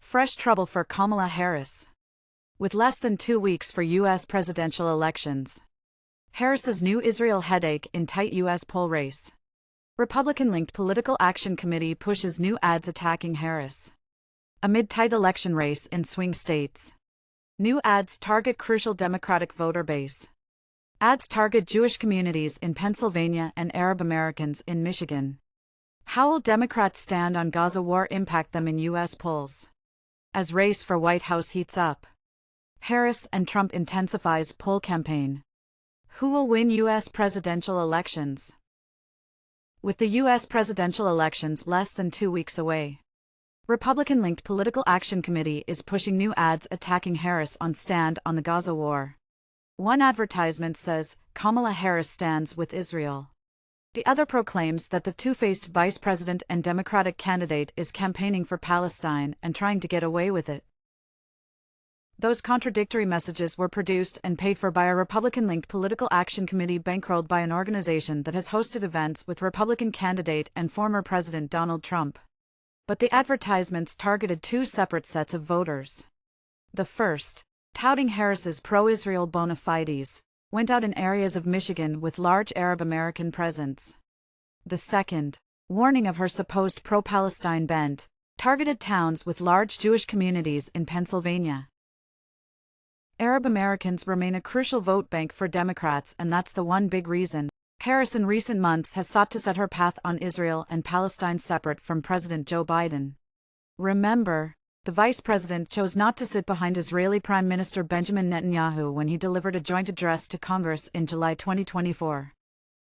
Fresh trouble for Kamala Harris. With less than 2 weeks for U.S. presidential elections, Harris's new Israel headache in tight U.S. poll race. Republican-linked Political Action Committee pushes new ads attacking Harris. Amid tight election race in swing states, new ads target crucial Democratic voter base. Ads target Jewish communities in Pennsylvania and Arab Americans in Michigan. How will Democrats' stand on Gaza war impact them in U.S. polls? As race for White House heats up, Harris and Trump intensifies poll campaign. Who will win U.S. presidential elections? With the U.S. presidential elections less than 2 weeks away, Republican-linked Political Action Committee is pushing new ads attacking Harris on stand on the Gaza war. One advertisement says, Kamala Harris stands with Israel. The other proclaims that the two-faced vice president and Democratic candidate is campaigning for Palestine and trying to get away with it. Those contradictory messages were produced and paid for by a Republican-linked Political Action Committee bankrolled by an organization that has hosted events with Republican candidate and former President Donald Trump. But the advertisements targeted two separate sets of voters. The first, touting Harris's pro-Israel bona fides, went out in areas of Michigan with large Arab American presence. The second, warning of her supposed pro-Palestine bent, targeted towns with large Jewish communities in Pennsylvania. Arab Americans remain a crucial vote bank for Democrats, and that's the one big reason Harris in recent months has sought to set her path on Israel and Palestine separate from President Joe Biden. Remember, the vice president chose not to sit behind Israeli Prime Minister Benjamin Netanyahu when he delivered a joint address to Congress in July 2024.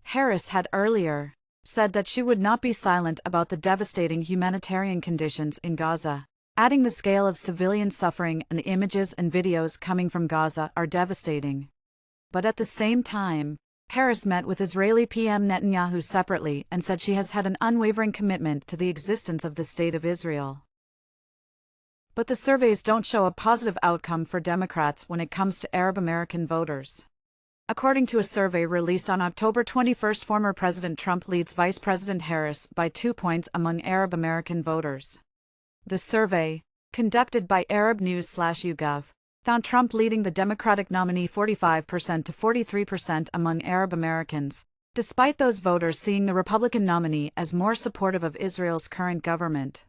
Harris had earlier said that she would not be silent about the devastating humanitarian conditions in Gaza, adding the scale of civilian suffering and the images and videos coming from Gaza are devastating. But at the same time, Harris met with Israeli PM Netanyahu separately and said she has had an unwavering commitment to the existence of the State of Israel. But the surveys don't show a positive outcome for Democrats when it comes to Arab American voters. According to a survey released on October 21, former President Trump leads Vice President Harris by 2 points among Arab American voters. The survey, conducted by Arab News/YouGov, found Trump leading the Democratic nominee 45% to 43% among Arab Americans, despite those voters seeing the Republican nominee as more supportive of Israel's current government.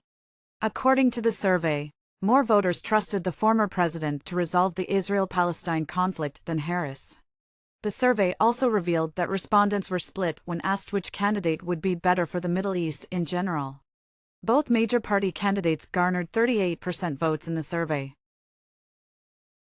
According to the survey, more voters trusted the former president to resolve the Israel-Palestine conflict than Harris. The survey also revealed that respondents were split when asked which candidate would be better for the Middle East in general. Both major party candidates garnered 38% votes in the survey.